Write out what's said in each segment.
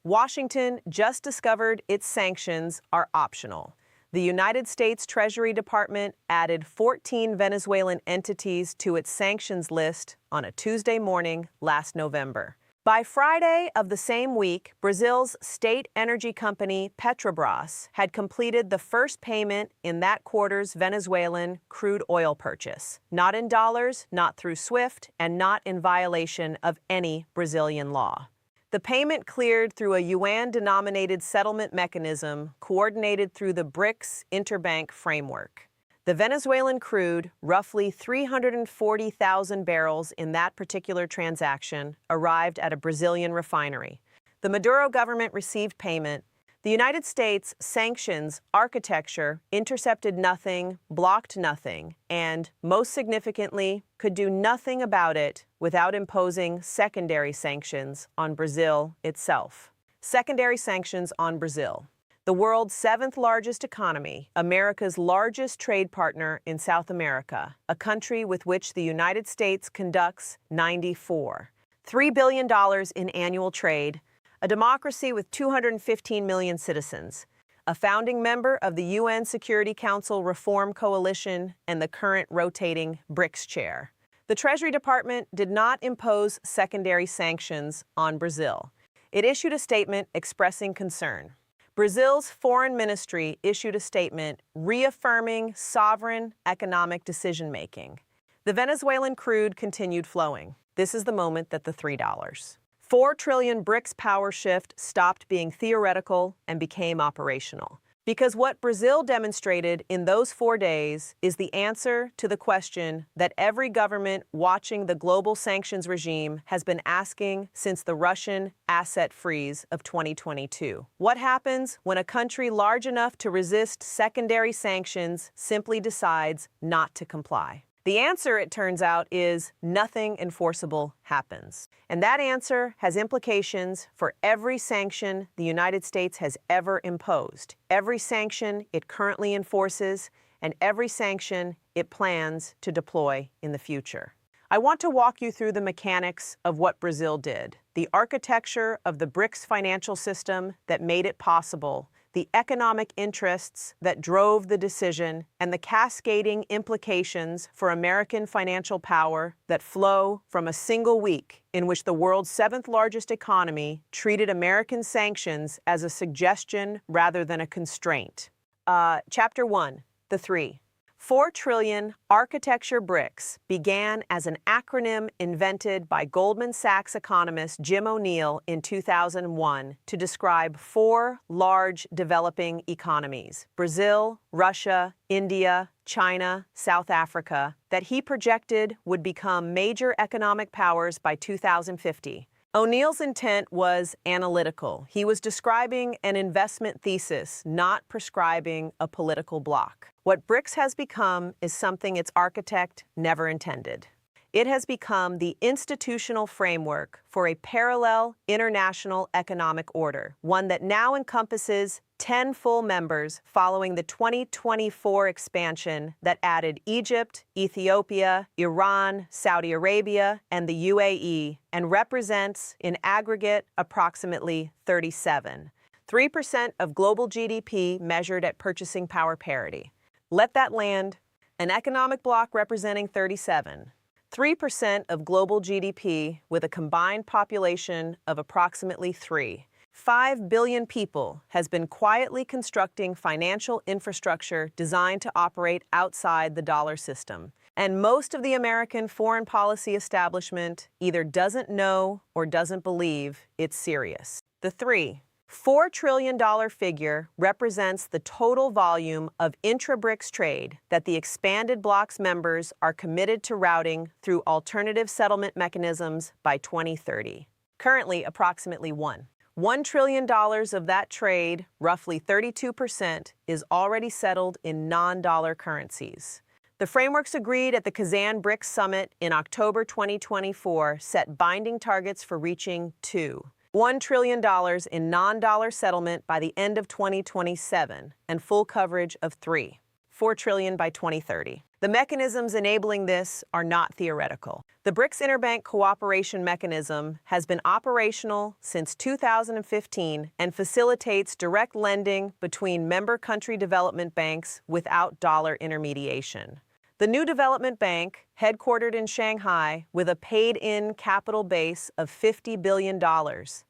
Washington just discovered its sanctions are optional. The United States Treasury Department added 14 Venezuelan entities to its sanctions list on a Tuesday morning last November. By Friday of the same week, Brazil's state energy company Petrobras had completed the first payment in that quarter's Venezuelan crude oil purchase, not in dollars, not through SWIFT, and not in violation of any Brazilian law. The payment cleared through a yuan-denominated settlement mechanism coordinated through the BRICS interbank framework. The Venezuelan crude, roughly 340,000 barrels in that particular transaction, arrived at a Brazilian refinery. The Maduro government received payment. The United States' sanctions architecture intercepted nothing, blocked nothing, and, most significantly, could do nothing about it without imposing secondary sanctions on Brazil itself. Secondary sanctions on Brazil, the world's seventh largest economy, America's largest trade partner in South America, a country with which the United States conducts $3 billion in annual trade, a democracy with 215 million citizens, a founding member of the UN Security Council Reform Coalition, and the current rotating BRICS chair. The Treasury Department did not impose secondary sanctions on Brazil. It issued a statement expressing concern. Brazil's foreign ministry issued a statement reaffirming sovereign economic decision-making. The Venezuelan crude continued flowing. This is the moment that the $3. 4 trillion BRICS power shift stopped being theoretical and became operational. Because what Brazil demonstrated in those 4 days is the answer to the question that every government watching the global sanctions regime has been asking since the Russian asset freeze of 2022. What happens when a country large enough to resist secondary sanctions simply decides not to comply? The answer, it turns out, is nothing enforceable happens. And that answer has implications for every sanction the United States has ever imposed, every sanction it currently enforces, and every sanction it plans to deploy in the future. I want to walk you through the mechanics of what Brazil did, the architecture of the BRICS financial system that made it possible, the economic interests that drove the decision, and the cascading implications for American financial power that flow from a single week in which the world's seventh largest economy treated American sanctions as a suggestion rather than a constraint. Chapter 1, the 3. 4 trillion architecture BRICS began as an acronym invented by Goldman Sachs economist Jim O'Neill in 2001 to describe 4 large developing economies, Brazil, Russia, India, China, South Africa, that he projected would become major economic powers by 2050. O'Neill's intent was analytical. He was describing an investment thesis, not prescribing a political bloc. What BRICS has become is something its architect never intended. It has become the institutional framework for a parallel international economic order, one that now encompasses 10 full members following the 2024 expansion that added Egypt, Ethiopia, Iran, Saudi Arabia, and the UAE, and represents, in aggregate, approximately 37. 3% of global GDP measured at purchasing power parity. Let that land. An economic bloc representing 37. 3% of global GDP with a combined population of approximately 3. 5 billion people has been quietly constructing financial infrastructure designed to operate outside the dollar system. And most of the American foreign policy establishment either doesn't know or doesn't believe it's serious. The $4 trillion figure represents the total volume of intra-BRICS trade that the expanded bloc's members are committed to routing through alternative settlement mechanisms by 2030. Currently, approximately $1 trillion of that trade, roughly 32%, is already settled in non-dollar currencies. The frameworks agreed at the Kazan BRICS Summit in October 2024 set binding targets for reaching $1 trillion in non-dollar settlement by the end of 2027 and full coverage of $4 trillion by 2030. The mechanisms enabling this are not theoretical. The BRICS Interbank Cooperation Mechanism has been operational since 2015 and facilitates direct lending between member country development banks without dollar intermediation. The new development bank, headquartered in Shanghai with a paid-in capital base of $50 billion,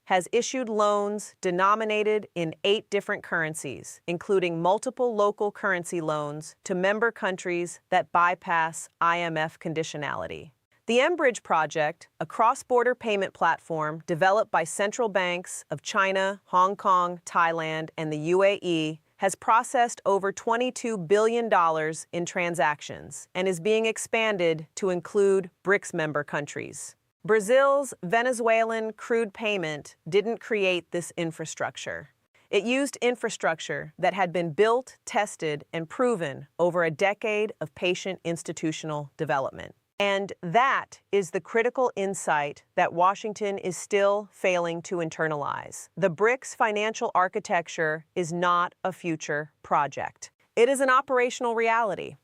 has issued loans denominated in 8 different currencies, including multiple local currency loans to member countries that bypass IMF conditionality. The mBridge project, a cross-border payment platform developed by central banks of China, Hong Kong, Thailand, and the UAE, has processed over $22 billion in transactions and is being expanded to include BRICS member countries. Brazil's Venezuelan crude payment didn't create this infrastructure. It used infrastructure that had been built, tested, and proven over a decade of patient institutional development. And that is the critical insight that Washington is still failing to internalize. The BRICS financial architecture is not a future project. It is an operational reality.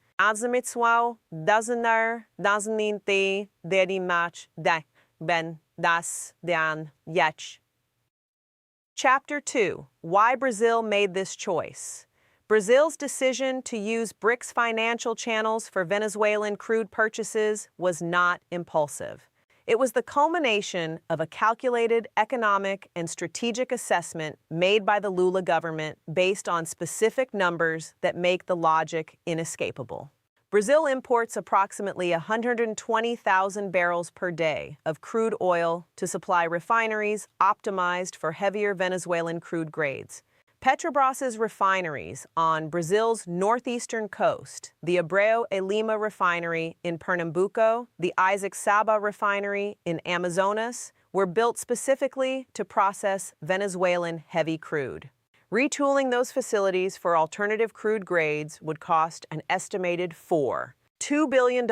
Chapter 2. Why Brazil made this choice. Brazil's decision to use BRICS financial channels for Venezuelan crude purchases was not impulsive. It was the culmination of a calculated economic and strategic assessment made by the Lula government based on specific numbers that make the logic inescapable. Brazil imports approximately 120,000 barrels per day of crude oil to supply refineries optimized for heavier Venezuelan crude grades. Petrobras's refineries on Brazil's northeastern coast, the Abreu e Lima refinery in Pernambuco, the Isaac Saba refinery in Amazonas, were built specifically to process Venezuelan heavy crude. Retooling those facilities for alternative crude grades would cost an estimated $2 billion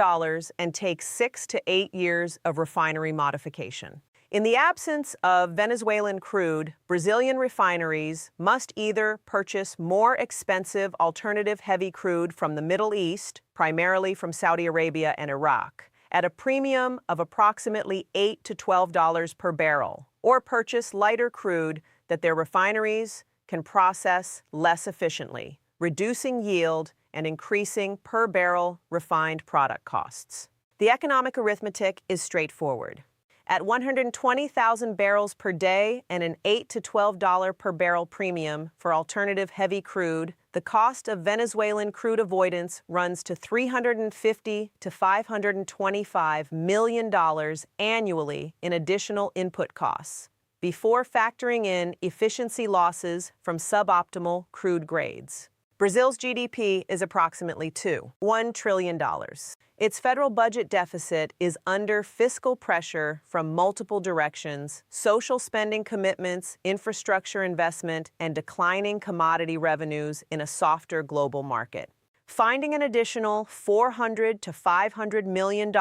and take 6 to 8 years of refinery modification. In the absence of Venezuelan crude, Brazilian refineries must either purchase more expensive alternative heavy crude from the Middle East, primarily from Saudi Arabia and Iraq, at a premium of approximately $8 to $12 per barrel, or purchase lighter crude that their refineries can process less efficiently, reducing yield and increasing per barrel refined product costs. The economic arithmetic is straightforward. At 120,000 barrels per day and an $8 to $12 per barrel premium for alternative heavy crude, the cost of Venezuelan crude avoidance runs to $350 to $525 million annually in additional input costs, before factoring in efficiency losses from suboptimal crude grades. Brazil's GDP is approximately $1 trillion. Its federal budget deficit is under fiscal pressure from multiple directions: social spending commitments, infrastructure investment, and declining commodity revenues in a softer global market. Finding an additional $400 to $500 million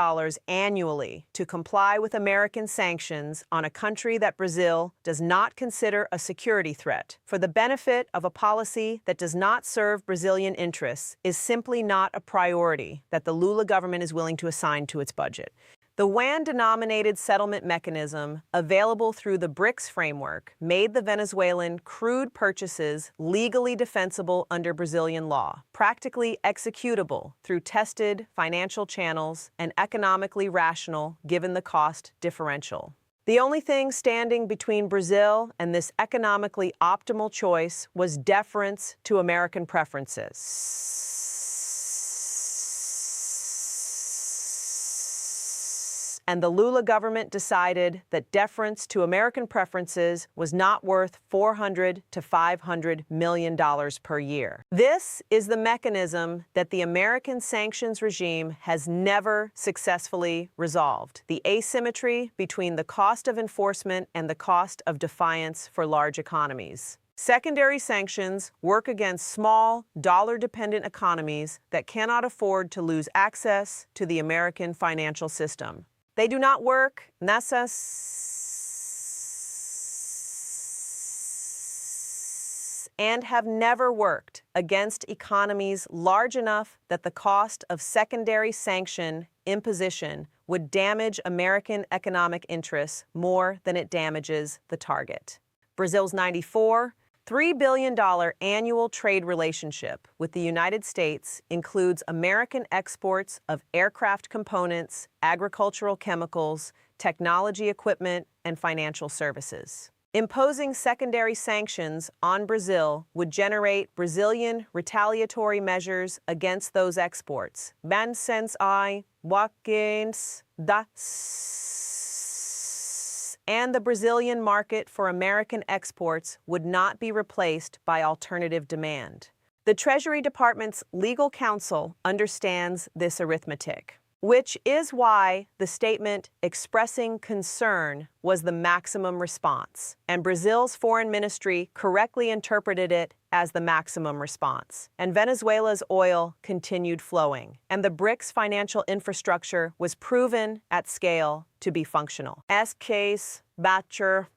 annually to comply with American sanctions on a country that Brazil does not consider a security threat for the benefit of a policy that does not serve Brazilian interests is simply not a priority that the Lula government is willing to assign to its budget. The WAN-denominated settlement mechanism available through the BRICS framework made the Venezuelan crude purchases legally defensible under Brazilian law, practically executable through tested financial channels, and economically rational given the cost differential. The only thing standing between Brazil and this economically optimal choice was deference to American preferences. And the Lula government decided that deference to American preferences was not worth $400 to $500 million per year. This is the mechanism that the American sanctions regime has never successfully resolved: the asymmetry between the cost of enforcement and the cost of defiance for large economies. Secondary sanctions work against small, dollar-dependent economies that cannot afford to lose access to the American financial system. They do not work efforts and have never worked against economies large enough that the cost of secondary sanction imposition would damage American economic interests more than it damages the target. Brazil's $94.3 billion annual trade relationship with the United States includes American exports of aircraft components, agricultural chemicals, technology equipment, and financial services. Imposing secondary sanctions on Brazil would generate Brazilian retaliatory measures against those exports. And the Brazilian market for American exports would not be replaced by alternative demand. The Treasury Department's legal counsel understands this arithmetic, which is why the statement expressing concern was the maximum response, and Brazil's foreign ministry correctly interpreted it as the maximum response. And Venezuela's oil continued flowing, and the BRICS financial infrastructure was proven at scale to be functional. S-case, Batcher,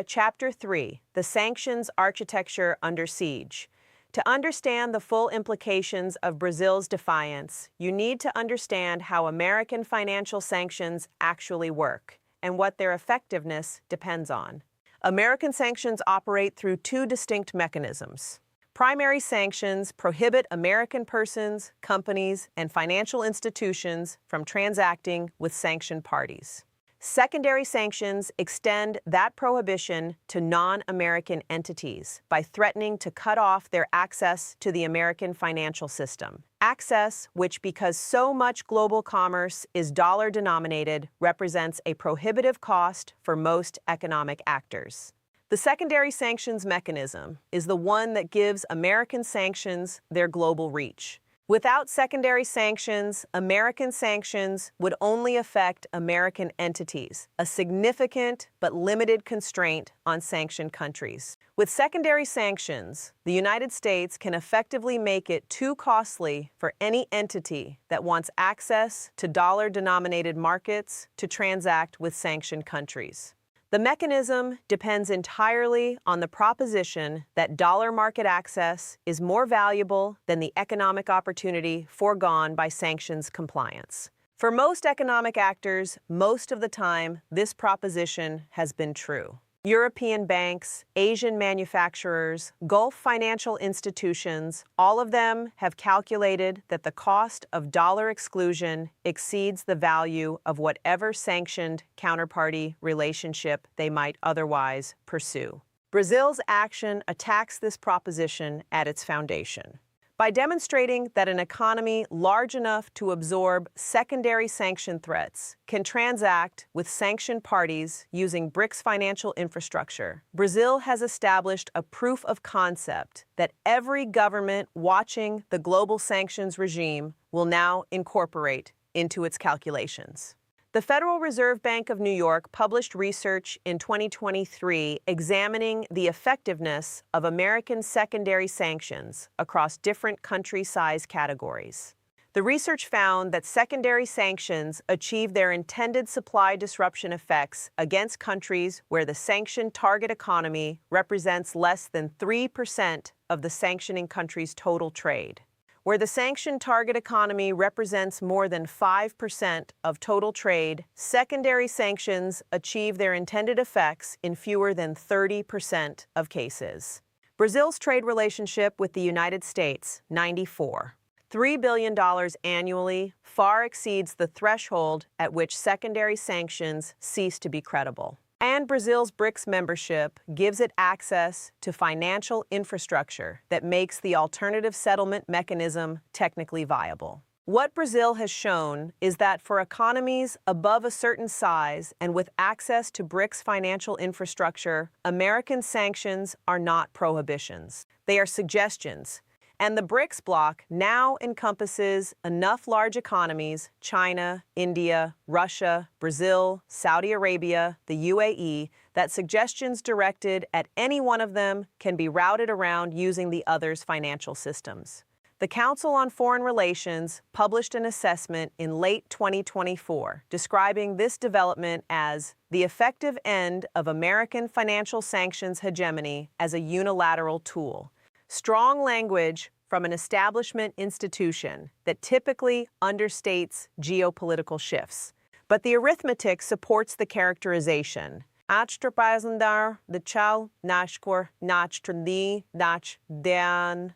Chapter 3, The Sanctions Architecture Under Siege. To understand the full implications of Brazil's defiance, you need to understand how American financial sanctions actually work and what their effectiveness depends on. American sanctions operate through two distinct mechanisms. Primary sanctions prohibit American persons, companies, and financial institutions from transacting with sanctioned parties. Secondary sanctions extend that prohibition to non-American entities by threatening to cut off their access to the American financial system. Access which, because so much global commerce is dollar-denominated, represents a prohibitive cost for most economic actors. The secondary sanctions mechanism is the one that gives American sanctions their global reach. Without secondary sanctions, American sanctions would only affect American entities, a significant but limited constraint on sanctioned countries. With secondary sanctions, the United States can effectively make it too costly for any entity that wants access to dollar-denominated markets to transact with sanctioned countries. The mechanism depends entirely on the proposition that dollar market access is more valuable than the economic opportunity foregone by sanctions compliance. For most economic actors, most of the time, this proposition has been true. European banks, Asian manufacturers, Gulf financial institutions, all of them have calculated that the cost of dollar exclusion exceeds the value of whatever sanctioned counterparty relationship they might otherwise pursue. Brazil's action attacks this proposition at its foundation. By demonstrating that an economy large enough to absorb secondary sanction threats can transact with sanctioned parties using BRICS financial infrastructure, Brazil has established a proof of concept that every government watching the global sanctions regime will now incorporate into its calculations. The Federal Reserve Bank of New York published research in 2023 examining the effectiveness of American secondary sanctions across different country size categories. The research found that secondary sanctions achieve their intended supply disruption effects against countries where the sanctioned target economy represents less than 3% of the sanctioning country's total trade. Where the sanctioned target economy represents more than 5% of total trade, secondary sanctions achieve their intended effects in fewer than 30% of cases. Brazil's trade relationship with the United States, $94.3 billion annually, far exceeds the threshold at which secondary sanctions cease to be credible. And Brazil's BRICS membership gives it access to financial infrastructure that makes the alternative settlement mechanism technically viable. What Brazil has shown is that for economies above a certain size and with access to BRICS financial infrastructure, American sanctions are not prohibitions. They are suggestions. And the BRICS bloc now encompasses enough large economies, China, India, Russia, Brazil, Saudi Arabia, the UAE, that suggestions directed at any one of them can be routed around using the other's financial systems. The Council on Foreign Relations published an assessment in late 2024 describing this development as the effective end of American financial sanctions hegemony as a unilateral tool. Strong language from an establishment institution that typically understates geopolitical shifts. But the arithmetic supports the characterization. Achterpeisendar de chal nachkor nachtrdi nach den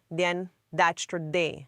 nachtrdi.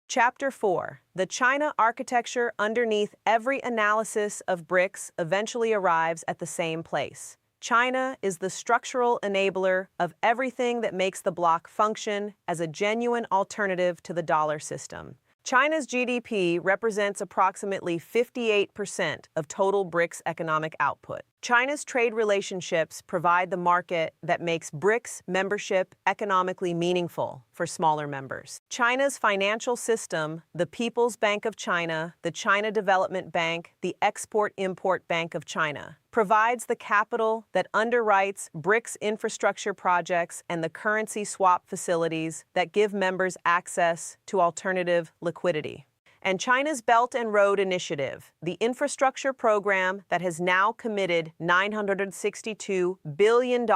Chapter 4. The China architecture underneath every analysis of BRICS eventually arrives at the same place. China is the structural enabler of everything that makes the bloc function as a genuine alternative to the dollar system. China's GDP represents approximately 58% of total BRICS economic output. China's trade relationships provide the market that makes BRICS membership economically meaningful for smaller members. China's financial system, the People's Bank of China, the China Development Bank, the Export-Import Bank of China, provides the capital that underwrites BRICS infrastructure projects and the currency swap facilities that give members access to alternative liquidity. And China's Belt and Road Initiative, the infrastructure program that has now committed $962 billion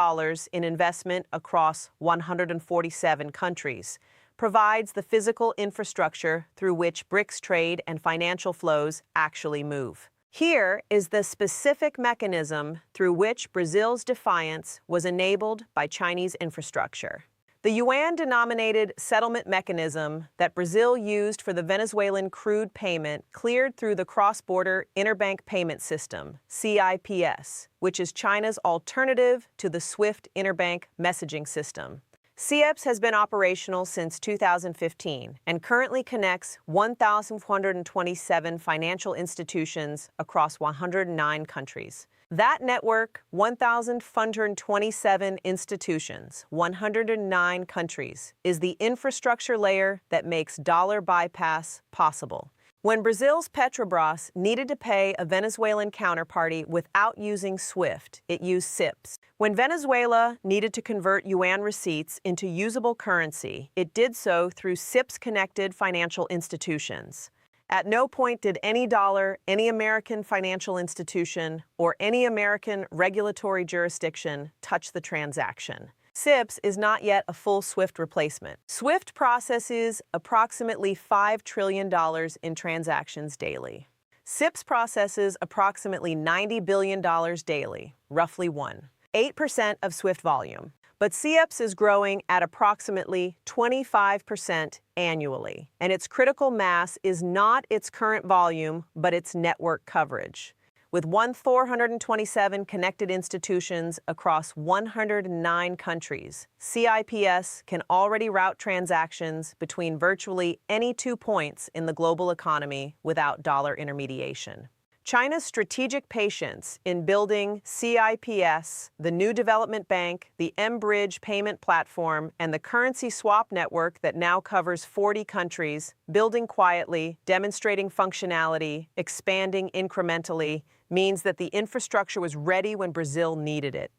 in investment across 147 countries, provides the physical infrastructure through which BRICS trade and financial flows actually move. Here is the specific mechanism through which Brazil's defiance was enabled by Chinese infrastructure. The yuan-denominated settlement mechanism that Brazil used for the Venezuelan crude payment cleared through the cross-border interbank payment system, CIPS, which is China's alternative to the SWIFT interbank messaging system. CIPS has been operational since 2015 and currently connects 1,427 financial institutions across 109 countries. That network, 1,427 institutions, 109 countries, is the infrastructure layer that makes dollar bypass possible. When Brazil's Petrobras needed to pay a Venezuelan counterparty without using SWIFT, it used CIPS. When Venezuela needed to convert yuan receipts into usable currency, it did so through CIPS-connected financial institutions. At no point did any dollar, any American financial institution, or any American regulatory jurisdiction touch the transaction. CIPS is not yet a full SWIFT replacement. SWIFT processes approximately $5 trillion in transactions daily. CIPS processes approximately $90 billion daily, roughly 8% of SWIFT volume. But CIPS is growing at approximately 25% annually, and its critical mass is not its current volume, but its network coverage. With 1,427 connected institutions across 109 countries, CIPS can already route transactions between virtually any 2 points in the global economy without dollar intermediation. China's strategic patience in building CIPS, the new development bank, the M-Bridge payment platform, and the currency swap network that now covers 40 countries, building quietly, demonstrating functionality, expanding incrementally, means that the infrastructure was ready when Brazil needed it.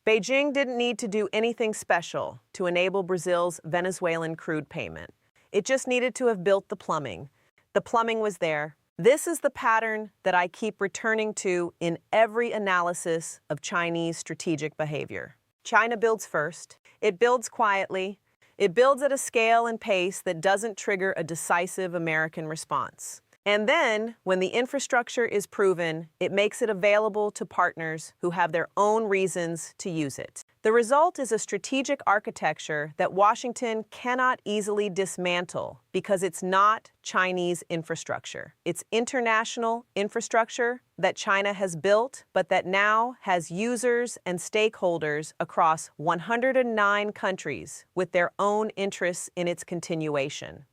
Beijing didn't need to do anything special to enable Brazil's Venezuelan crude payment. It just needed to have built the plumbing. The plumbing was there. This is the pattern that I keep returning to in every analysis of Chinese strategic behavior. China builds first. It builds quietly. It builds at a scale and pace that doesn't trigger a decisive American response. And then, when the infrastructure is proven, it makes it available to partners who have their own reasons to use it. The result is a strategic architecture that Washington cannot easily dismantle because it's not Chinese infrastructure. It's international infrastructure that China has built, but that now has users and stakeholders across 109 countries with their own interests in its continuation.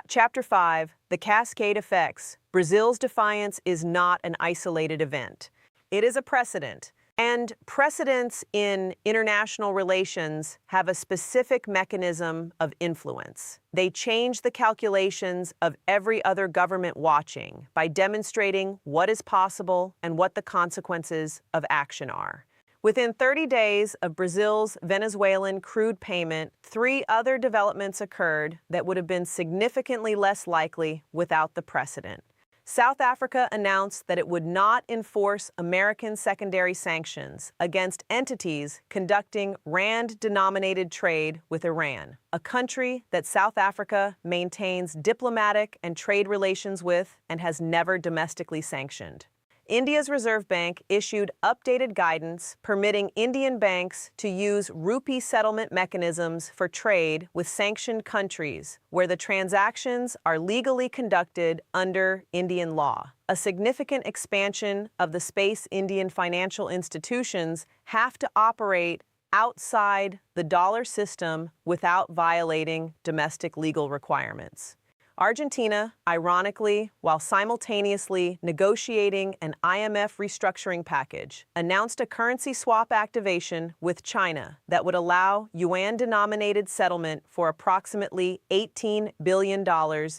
Chapter 5, The Cascade Effects. Brazil's defiance is not an isolated event. It is a precedent. And precedents in international relations have a specific mechanism of influence. They change the calculations of every other government watching by demonstrating what is possible and what the consequences of action are. Within 30 days of Brazil's Venezuelan crude payment, 3 other developments occurred that would have been significantly less likely without the precedent. South Africa announced that it would not enforce American secondary sanctions against entities conducting rand-denominated trade with Iran, a country that South Africa maintains diplomatic and trade relations with and has never domestically sanctioned. India's Reserve Bank issued updated guidance permitting Indian banks to use rupee settlement mechanisms for trade with sanctioned countries where the transactions are legally conducted under Indian law. A significant expansion of the space Indian financial institutions have to operate outside the dollar system without violating domestic legal requirements. Argentina, ironically, while simultaneously negotiating an IMF restructuring package, announced a currency swap activation with China that would allow yuan-denominated settlement for approximately $18 billion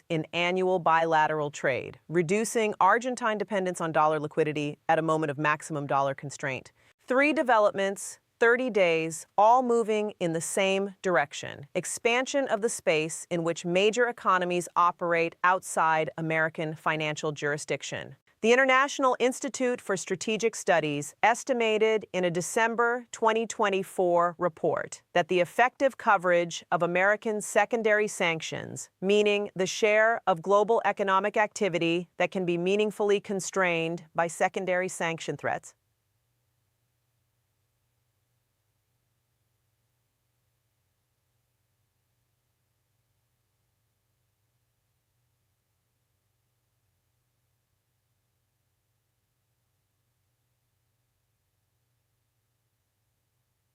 in annual bilateral trade, reducing Argentine dependence on dollar liquidity at a moment of maximum dollar constraint. 3 developments, 30 days, all moving in the same direction. Expansion of the space in which major economies operate outside American financial jurisdiction. The International Institute for Strategic Studies estimated in a December 2024 report that the effective coverage of American secondary sanctions, meaning the share of global economic activity that can be meaningfully constrained by secondary sanction threats,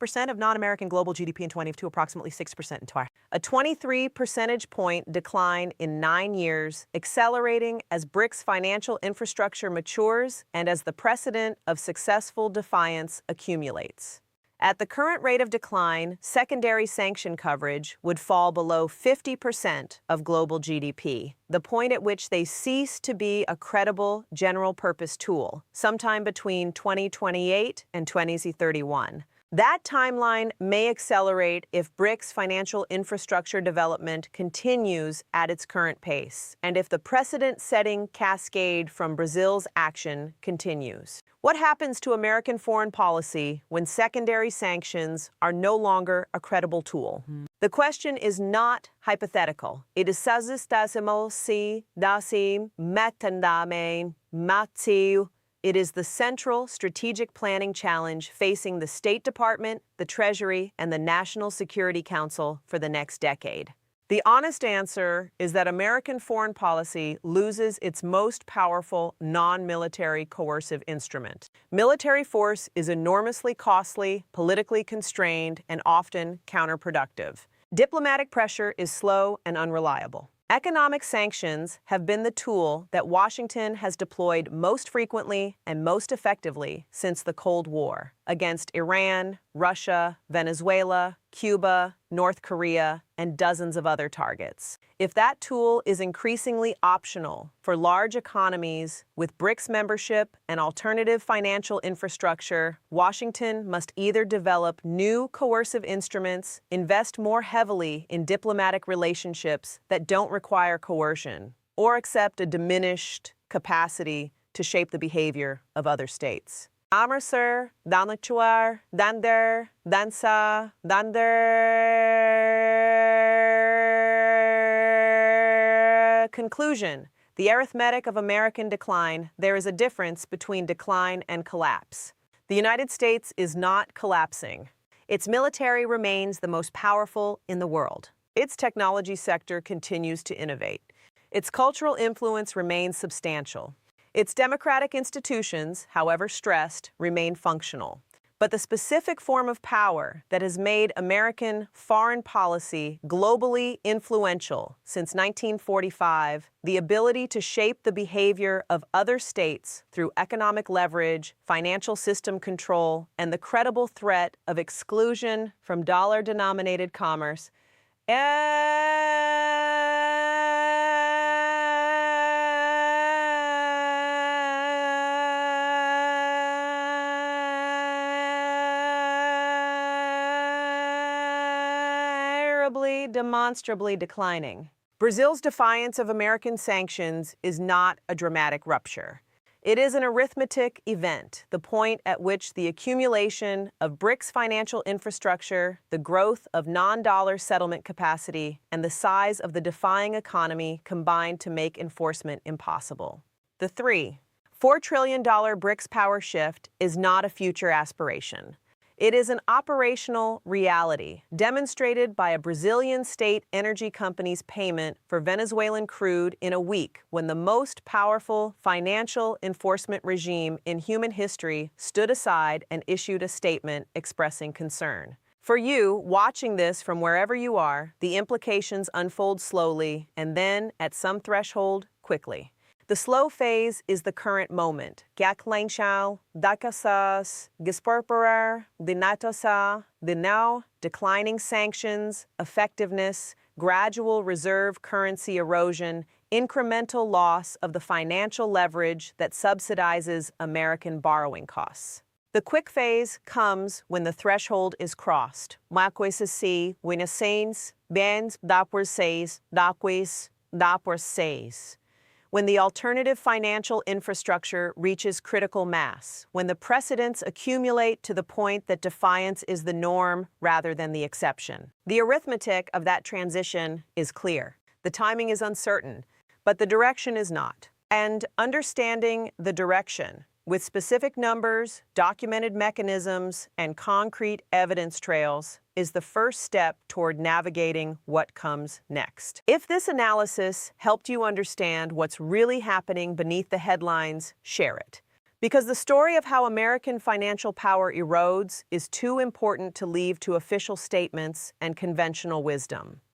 percent of non-American global GDP in 2020 to approximately 6% in 2020. A 23 percentage point decline in 9 years, accelerating as BRICS financial infrastructure matures and as the precedent of successful defiance accumulates. At the current rate of decline, secondary sanction coverage would fall below 50% of global GDP, the point at which they cease to be a credible general-purpose tool, sometime between 2028 and 2031. That timeline may accelerate if BRICS financial infrastructure development continues at its current pace, and if the precedent-setting cascade from Brazil's action continues. What happens to American foreign policy when secondary sanctions are no longer a credible tool? The question is not hypothetical. It is sazistasimo si dasim metandame matiu. It is the central strategic planning challenge facing the State Department, the Treasury, and the National Security Council for the next decade. The honest answer is that American foreign policy loses its most powerful non-military coercive instrument. Military force is enormously costly, politically constrained, and often counterproductive. Diplomatic pressure is slow and unreliable. Economic sanctions have been the tool that Washington has deployed most frequently and most effectively since the Cold War against Iran, Russia, Venezuela, Cuba, North Korea, and dozens of other targets. If that tool is increasingly optional for large economies with BRICS membership and alternative financial infrastructure, Washington must either develop new coercive instruments, invest more heavily in diplomatic relationships that don't require coercion, or accept a diminished capacity to shape the behavior of other states. Amritsar, Danachwar, Dander, Dansa, Dander. Conclusion. The arithmetic of American decline, there is a difference between decline and collapse. The United States is not collapsing. Its military remains the most powerful in the world. Its technology sector continues to innovate. Its cultural influence remains substantial. Its democratic institutions, however stressed, remain functional. But the specific form of power that has made American foreign policy globally influential since 1945, the ability to shape the behavior of other states through economic leverage, financial system control, and the credible threat of exclusion from dollar-denominated commerce, demonstrably declining. Brazil's defiance of American sanctions is not a dramatic rupture. It is an arithmetic event, the point at which the accumulation of BRICS financial infrastructure, the growth of non-dollar settlement capacity, and the size of the defying economy combined to make enforcement impossible. The $4 trillion BRICS power shift is not a future aspiration. It is an operational reality, demonstrated by a Brazilian state energy company's payment for Venezuelan crude in a week when the most powerful financial enforcement regime in human history stood aside and issued a statement expressing concern. For you, watching this from wherever you are, the implications unfold slowly and then, at some threshold, quickly. The slow phase is the current moment. Gaklanchal, dakasas, gisperperer, dinatosa, the now declining sanctions, effectiveness, gradual reserve currency erosion, incremental loss of the financial leverage that subsidizes American borrowing costs. The quick phase comes when the threshold is crossed. Maquesasi, winasains, bens, dapor seis. When the alternative financial infrastructure reaches critical mass, when the precedents accumulate to the point that defiance is the norm rather than the exception. The arithmetic of that transition is clear. The timing is uncertain, but the direction is not. And understanding the direction, with specific numbers, documented mechanisms, and concrete evidence trails, is the first step toward navigating what comes next. If this analysis helped you understand what's really happening beneath the headlines, share it. Because the story of how American financial power erodes is too important to leave to official statements and conventional wisdom.